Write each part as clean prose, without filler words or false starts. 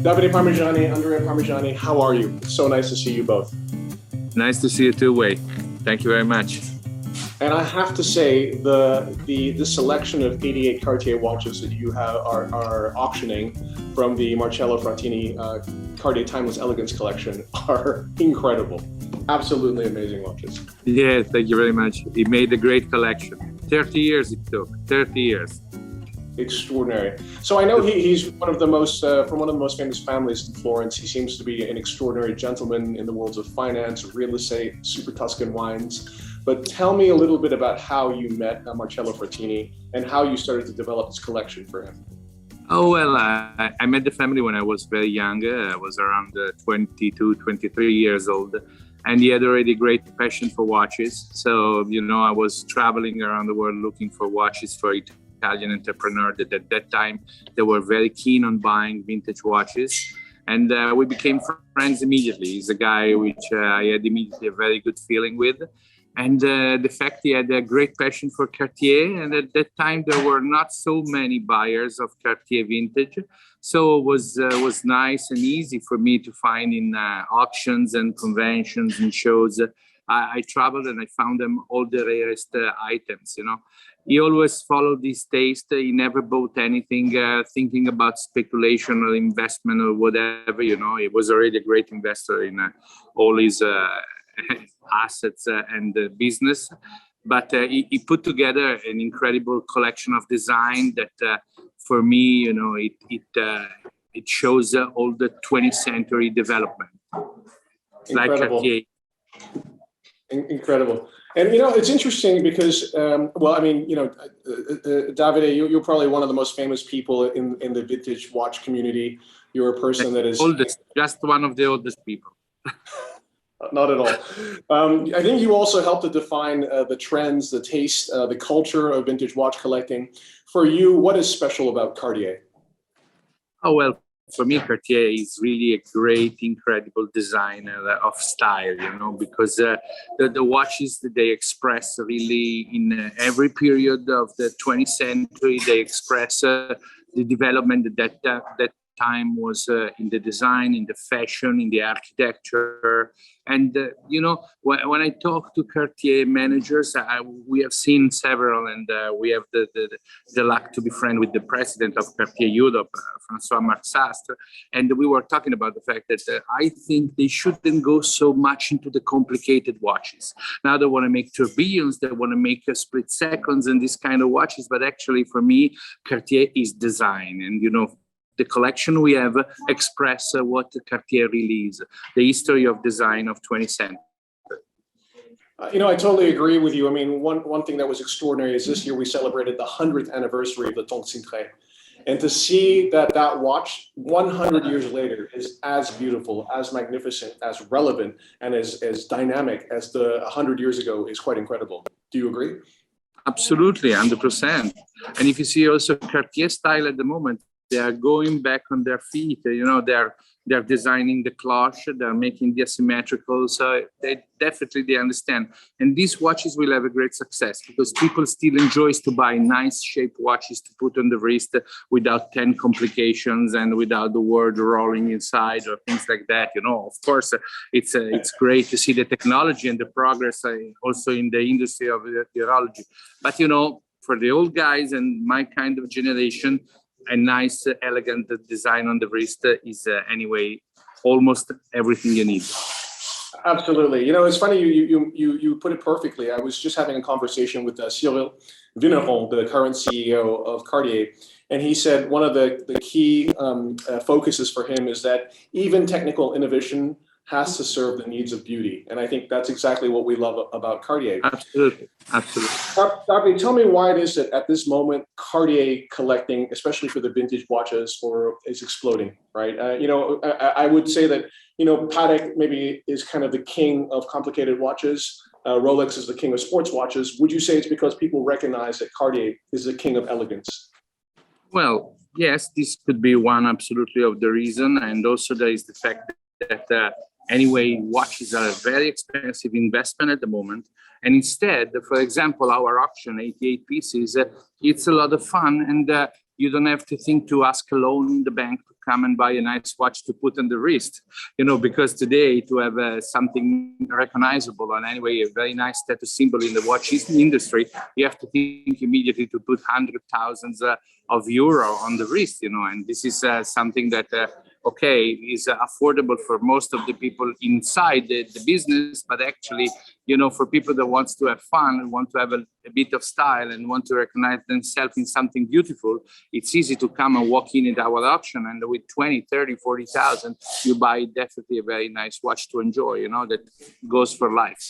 Davide Parmegiani, Andrea Parmegiani, how are you? It's so nice to see you both. Nice to see you too, Wei. Thank you very much. And I have to say, the selection of 88 Cartier watches that you are auctioning from the Marcello Frattini Cartier Timeless Elegance collection are incredible. Absolutely amazing watches. Yeah, thank you very much. He made a great collection. 30 years it took, 30 years. Extraordinary. So I know he's one of the most, from one of the most famous families in Florence. He seems to be an extraordinary gentleman in the worlds of finance, real estate, super Tuscan wines. But tell me a little bit about how you met Marcello Frattini and how you started to develop this collection for him. Oh, well, I met the family when I was very young. I was around 22, 23 years old. And he had already great passion for watches. So, I was traveling around the world looking for watches for Italian entrepreneurs that at that time, they were very keen on buying vintage watches. And we became friends immediately. He's a guy which I had immediately a very good feeling with. And the fact he had a great passion for Cartier, and at that time there were not so many buyers of Cartier vintage, so it was nice and easy for me to find in auctions and conventions and shows. I traveled and I found them all the rarest items. He always followed this taste. He never bought anything thinking about speculation or investment or whatever. He was already a great investor in all his assets and business, but he put together an incredible collection of design that for me, it shows all the 20th century development. Incredible. Like Cartier. Incredible. And, it's interesting because, Davide, you're probably one of the most famous people in the vintage watch community. You're a person that is... Oldest, just one of the oldest people. Not at all. I think you also helped to define the trends, the taste, the culture of vintage watch collecting. For you, what is special about Cartier? Oh, well, for me, Cartier is really a great, incredible designer of style, because the watches that they express really in every period of the 20th century, they express the development that time was in the design, in the fashion, in the architecture. And, when I talk to Cartier managers, we have seen several, and we have the luck to be friends with the president of Cartier Europe, François Marsastre. And we were talking about the fact that I think they shouldn't go so much into the complicated watches. Now they want to make tourbillons, they want to make split seconds and this kind of watches. But actually, for me, Cartier is design. And, the collection we have express what Cartier really is, the history of design of 20th century. I totally agree with you. I mean, one thing that was extraordinary is this year we celebrated the 100th anniversary of the Tank Cintré. And to see that watch 100 years later is as beautiful, as magnificent, as relevant, and as dynamic as the 100 years ago is quite incredible. Do you agree? Absolutely, 100%. And if you see also Cartier style at the moment, they are going back on their feet. They're designing the cloche. They're making the asymmetrical. So they understand. And these watches will have a great success because people still enjoy to buy nice shaped watches to put on the wrist without 10 complications and without the word rolling inside or things like that. Of course, it's great to see the technology and the progress also in the industry of the horology. But for the old guys and my kind of generation, a nice, elegant design on the wrist is anyway almost everything you need. Absolutely. It's funny you put it perfectly. I was just having a conversation with Cyril Vigneron, the current CEO of Cartier, and he said one of the key focuses for him is that even technical innovation has to serve the needs of beauty. And I think that's exactly what we love about Cartier. Absolutely. Davide, tell me why it is that at this moment, Cartier collecting, especially for the vintage watches, is exploding, right? I would say that, Patek maybe is kind of the king of complicated watches. Rolex is the king of sports watches. Would you say it's because people recognize that Cartier is the king of elegance? Well, yes, this could be one absolutely of the reason. And also there is the fact that anyway, watches are a very expensive investment at the moment. And instead, for example, our auction, 88 pieces, it's a lot of fun. And you don't have to think to ask a loan in the bank to come and buy a nice watch to put on the wrist, because today to have something recognizable and anyway, a very nice status symbol in the watch industry, you have to think immediately to put hundreds of thousands of euro on the wrist, and this is something that is affordable for most of the people inside the business, but actually, for people that wants to have fun and want to have a bit of style and want to recognize themselves in something beautiful, it's easy to come and walk in at our auction, and with 20, 30, 40,000, you buy definitely a very nice watch to enjoy, that goes for life.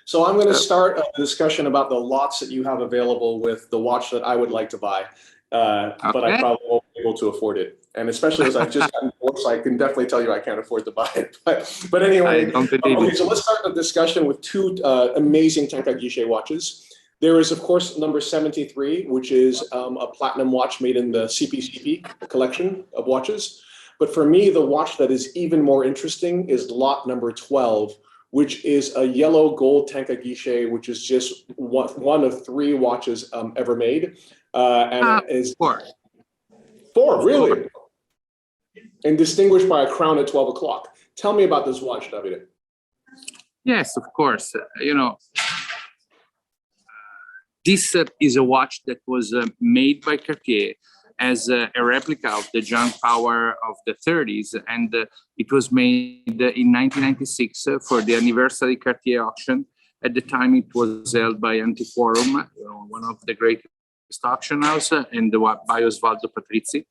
So I'm going to start a discussion about the lots that you have available with the watch that I would like to buy, but I probably won't be able to afford it. And especially as I've just gotten divorced, I can definitely tell you I can't afford to buy it. But anyway, okay, so let's start the discussion with two amazing Tanka Guichet watches. There is, of course, number 73, which is a platinum watch made in the CPCP collection of watches. But for me, the watch that is even more interesting is lot number 12, which is a yellow gold Tanka Guichet, which is just one of 3 watches ever made. And it is 4, really? 4. And distinguished by a crown at 12 o'clock. Tell me about this watch, Davide. Yes, of course. This is a watch that was made by Cartier as a replica of the junk power of the 30s. And it was made in 1996 for the anniversary Cartier auction. At the time, it was held by Antiquorum, one of the greatest auction houses, and by Osvaldo Patrizzi,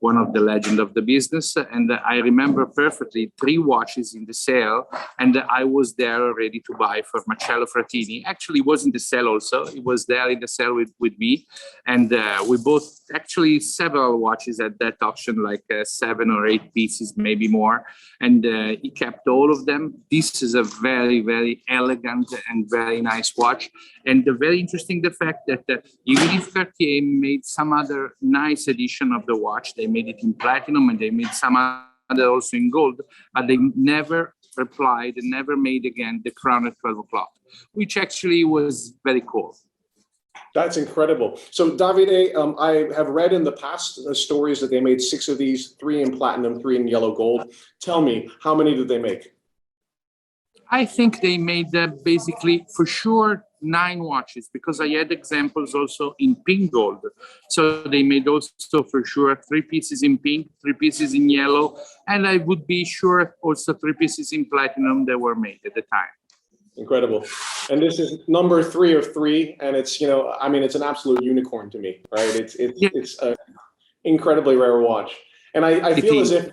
one of the legends of the business. And I remember perfectly 3 watches in the sale, and I was there already to buy for Marcello Frattini. Actually, it was in the sale also. He was there in the sale with me. And we bought actually several watches at that auction, like 7 or 8 pieces, maybe more. And he kept all of them. This is a very, very elegant and very nice watch. And the very interesting, the fact that even if Cartier made some other nice edition of the watch, they made it in platinum and they made some other also in gold, but they never replied and never made again the crown at 12 o'clock, which actually was very cool. That's incredible. So Davide, I have read in the past stories that they made 6 of these, 3 in platinum, 3 in yellow gold. Tell me, how many did they make? I think they made basically for sure 9 watches, because I had examples also in pink gold. So they made also for sure 3 pieces in pink, 3 pieces in yellow, and I would be sure also 3 pieces in platinum that were made at the time. Incredible. And this is number 3 of 3, and it's, it's an absolute unicorn to me, right? It's an incredibly rare watch. And I feel as if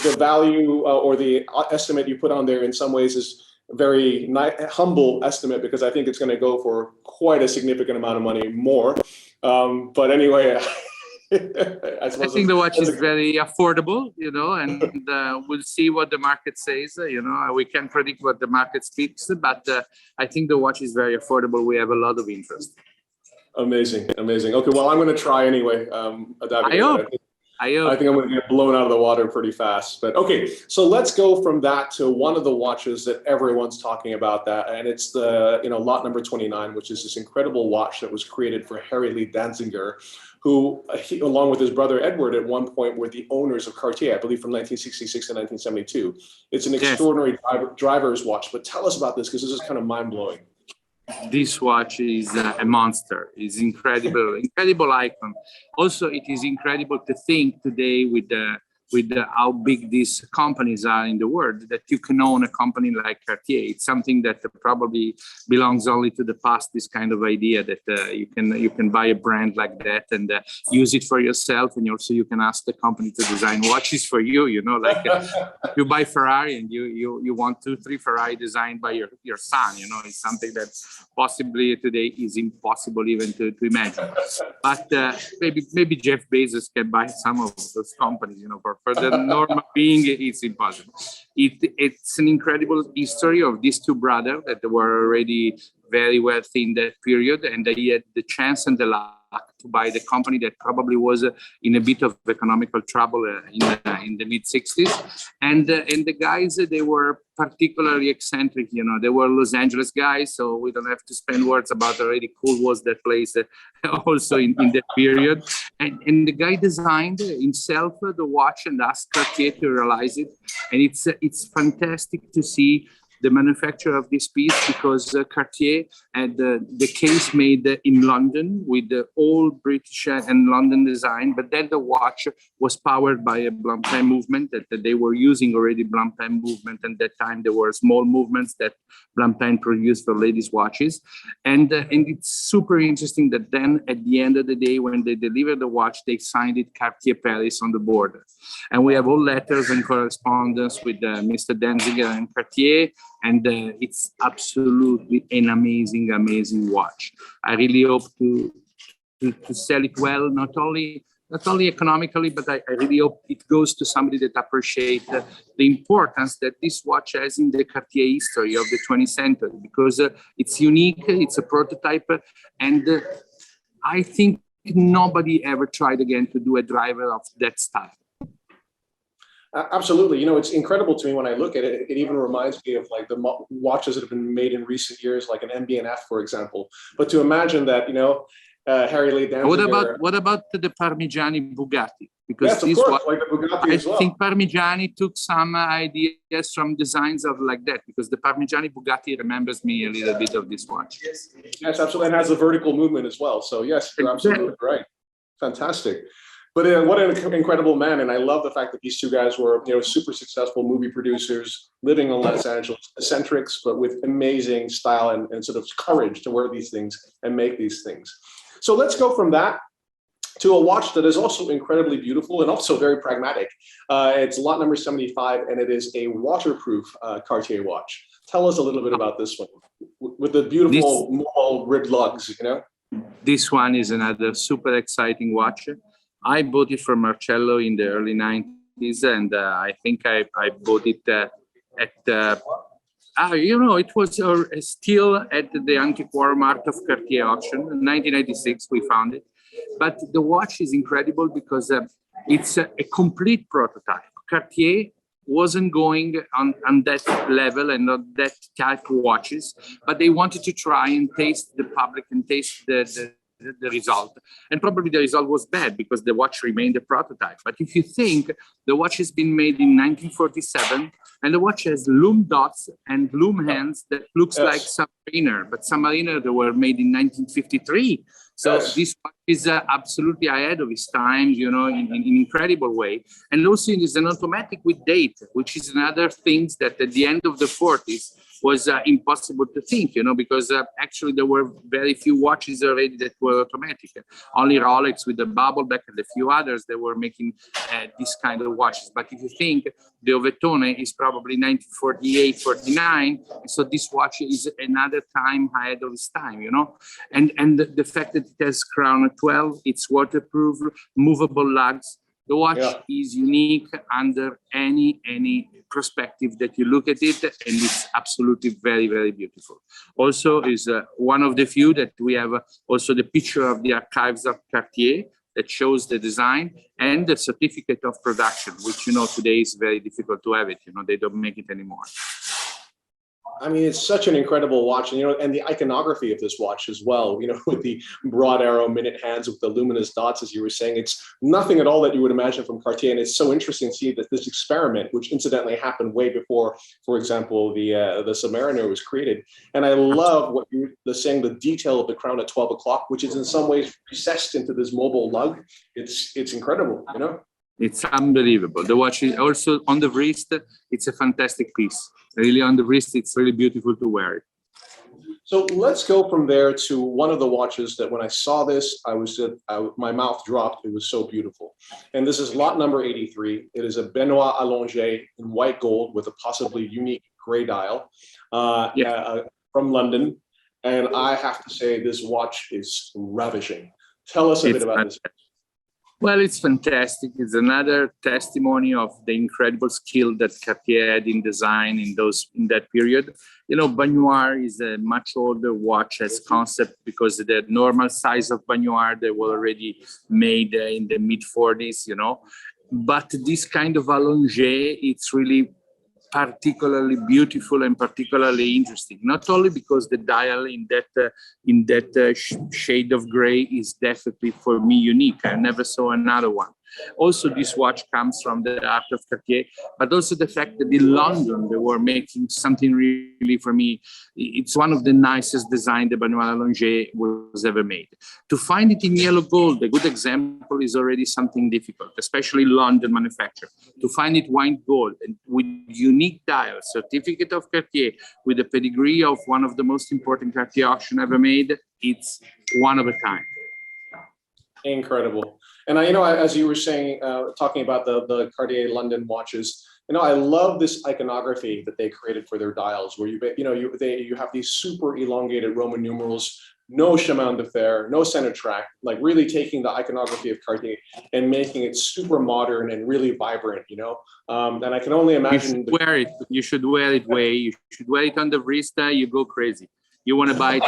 the value or the estimate you put on there in some ways is a very humble estimate, because I think it's going to go for quite a significant amount of money more. But anyway, I think the watch is very affordable, and we'll see what the market says. We can't predict what the market speaks, but I think the watch is very affordable. We have a lot of interest. Amazing, amazing. Okay, well, I'm going to try anyway. I think I'm going to get blown out of the water pretty fast. But okay, so let's go from that to one of the watches that everyone's talking about, and it's the lot number 29, which is this incredible watch that was created for Harry Lee Danziger, who, along with his brother Edward, at one point were the owners of Cartier, I believe from 1966 to 1972. It's an extraordinary driver's watch. But tell us about this, because this is kind of mind-blowing. This watch is a monster. It's incredible, incredible icon. Also, it is incredible to think today with how big these companies are in the world, that you can own a company like Cartier. It's something that probably belongs only to the past, this kind of idea that you can buy a brand like that and use it for yourself, and also you can ask the company to design watches for you, like you buy Ferrari and you want 2, 3 Ferrari designed by your son, it's something that possibly today is impossible even to imagine. But maybe Jeff Bezos can buy some of those companies, for the normal being, it's impossible. It's an incredible history of these 2 brothers that were already very wealthy in that period, and they had the chance and the luck to buy the company that probably was in a bit of economical trouble in the mid 60s. And the guys, they were particularly eccentric, you know, they were Los Angeles guys, so we don't have to spend words about how really cool was that place also in that period. And the guy designed himself the watch and asked Cartier to realize it. And it's fantastic to see the manufacture of this piece, because Cartier had the case made in London with the old British and London design, but then the watch was powered by a Blancpain movement that they were using already. Blancpain movement, and at that time there were small movements that Blancpain produced for ladies' watches, and it's super interesting that then at the end of the day, when they delivered the watch, they signed it Cartier Paris on the border, and we have all letters and correspondence with Mr. Denziger and Cartier. And it's absolutely an amazing watch. I really hope to sell it well, not only economically, but I really hope it goes to somebody that appreciates the importance that this watch has in the Cartier history of the 20th century, because it's unique, it's a prototype, and I think nobody ever tried again to do a driver of that style. Absolutely. You know, it's incredible to me when I look at it. It even reminds me of like the watches that have been made in recent years, like an MB&F, for example. But to imagine that, you know, Harry Lee Danziger. What about the Parmigiani Bugatti? Because yes, of this course, like the Bugatti as well. I think Parmigiani took some ideas from designs of like that, because the Parmigiani Bugatti remembers me a little bit of this watch. Yes, absolutely. And has a vertical movement as well. So yes, you're absolutely right. Fantastic. But what an incredible man. And I love the fact that these two guys were, you know, super successful movie producers living in Los Angeles, eccentrics, but with amazing style and sort of courage to wear these things and make these things. So let's go from that to a watch that is also incredibly beautiful and also very pragmatic. It's lot number 75, and it is a waterproof Cartier watch. Tell us a little bit about this one with the beautiful mobile ribbed lugs, you know? This one is another super exciting watch. I bought it from Marcello in the early 90s, and I think I bought it you know, it was still at the Antiquarian Mart of Cartier auction. In 1996, we found it. But the watch is incredible because it's a complete prototype. Cartier wasn't going on that level and not that type of watches, but they wanted to try and taste the public and taste the result. And probably the result was bad because the watch remained a prototype. But if you think, the watch has been made in 1947, and the watch has loom dots and loom hands that looks like Submariner, but Submariner, they were made in 1953. So this watch is absolutely ahead of its time, you know, in an incredible way. And also it is an automatic with date, which is another thing that at the end of the 40s was impossible to think, you know, because actually there were very few watches already that were automatic. Only Rolex with the bubble back and a few others that were making this kind of watches. But if you think, the Ovetone is probably 1948, 49. So this watch is another time ahead of its time, you know. And the fact that it has crown 12, it's waterproof, movable lugs. The watch is unique under any perspective that you look at it, and it's absolutely very beautiful. Also, is one of the few that we have also the picture of the archives of Cartier that shows the design and the certificate of production, which, you know, today is very difficult to have it. You know, they don't make it anymore. I mean, it's such an incredible watch, and, you know, and the iconography of this watch as well, you know, with the broad arrow minute hands with the luminous dots, as you were saying, it's nothing at all that you would imagine from Cartier. And it's so interesting to see that this experiment, which incidentally happened way before, for example, the Submariner was created. And I love what you were saying, the detail of the crown at 12 o'clock, which is in some ways recessed into this mobile lug. It's incredible, you know? It's unbelievable. The watch is also on the wrist. It's a fantastic piece. Really on the wrist, it's really beautiful to wear it. So let's go from there to one of the watches that when I saw this, my mouth dropped. It was so beautiful. And this is lot number 83. It is a Benoit Allongé in white gold with a possibly unique gray dial from London. And I have to say, this watch is ravishing. Tell us a bit about this. Well, it's fantastic. It's another testimony of the incredible skill that Cartier had in design in that period. You know, baignoire is a much older watch as concept because the normal size of baignoire they were already made in the mid 40s. You know, but this kind of allongé, it's really particularly beautiful and particularly interesting. Not only because the dial in that shade of gray is definitely for me unique. I never saw another one. Also, this watch comes from the art of Cartier, but also the fact that in London they were making something really, for me, it's one of the nicest design the Baignoire Allongé was ever made. To find it in yellow gold, a good example, is already something difficult, especially London manufacture. To find it white gold and with unique dial, certificate of Cartier, with a pedigree of one of the most important Cartier auction ever made, it's one of a kind. Incredible. And as you were saying, talking about the Cartier London watches, I love this iconography that they created for their dials, where you have these super elongated Roman numerals, no chemin de fer, no center track, like really taking the iconography of Cartier and making it super modern and really vibrant. And I can only imagine. You should wear it, Wei. You should wear it on the wrist. You go crazy. You want to buy it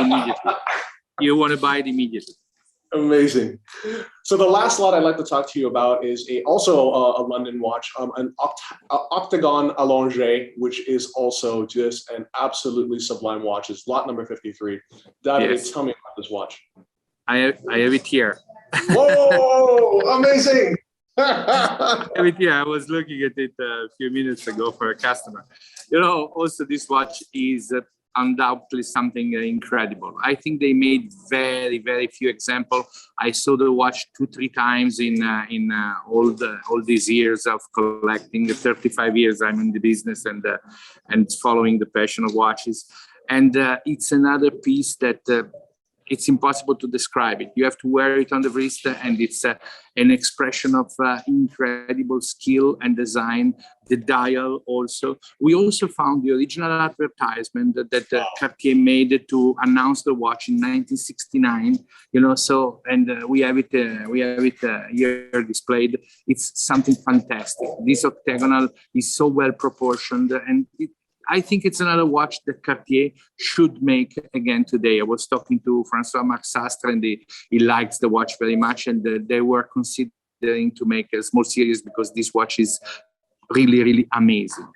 immediately. Amazing. So the last lot I'd like to talk to you about is also a London watch, an Octagon Allongé, which is also just an absolutely sublime watch. It's lot number 53. Davide, yes. Tell me about this watch. I have it here. Whoa, amazing. I have it here. I was looking at it a few minutes ago for a customer. Also this watch is undoubtedly something incredible. I think they made very, very few examples. I saw the watch 2-3 times in all these years of collecting. The 35 years I'm in the business and following the passion of watches. And it's another piece that it's impossible to describe it. You have to wear it on the wrist, and it's an expression of incredible skill and design. The dial also. We also found the original advertisement that Cartier made to announce the watch in 1969. We have it here displayed. It's something fantastic. This octagonal is so well proportioned, and I think it's another watch that Cartier should make again today. I was talking to François-Marc Sastre, and he likes the watch very much, and they were considering to make a small series because this watch is really, really amazing.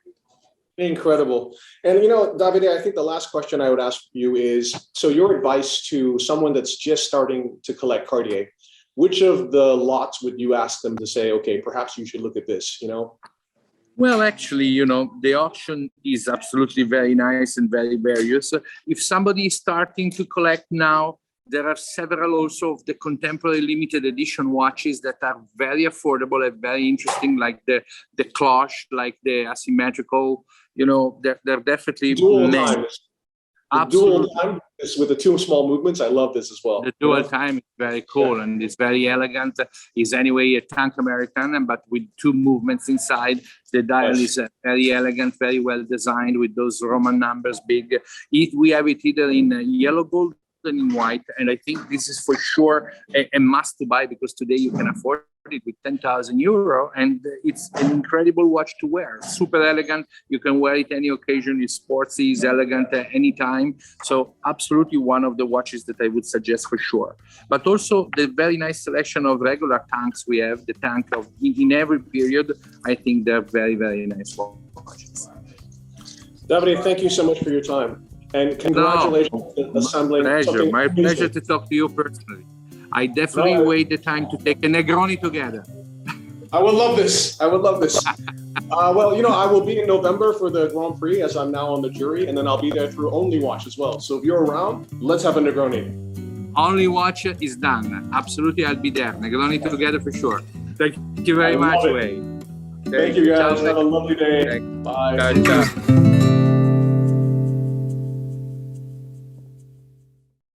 Incredible. And, Davide, I think the last question I would ask you is, so your advice to someone that's just starting to collect Cartier, which of the lots would you ask them to say, okay, perhaps you should look at this, Well, actually, the auction is absolutely very nice and very various. If somebody is starting to collect now, there are several also of the contemporary limited edition watches that are very affordable and very interesting, like the cloche, like the asymmetrical, they're definitely dual times. Dual time with the 2 small movements. I love this as well. The dual time is very cool, and it's very elegant. It's anyway a tank American, but with 2 movements inside. The dial is very elegant, very well designed with those Roman numbers big. We have it either in yellow gold and in white, and I think this is for sure a must to buy, because today you can afford it with 10,000 euro, and it's an incredible watch to wear. Super elegant. You can wear it any occasion. It's sporty, it's elegant anytime. So absolutely one of the watches that I would suggest for sure. But also the very nice selection of regular tanks we have, the tank of in every period. I think they're very, very nice watches. Davide, thank you so much for your time. And congratulations on assembling. My pleasure to talk to you personally. I definitely wait the time to take a Negroni together. I would love this. I will be in November for the Grand Prix, as I'm now on the jury, and then I'll be there through Only Watch as well. So if you're around, let's have a Negroni. Only Watch is done. Absolutely, I'll be there. Negroni together for sure. Thank you very much, Wei. Thank you, guys. Have a lovely day. Bye. Ciao.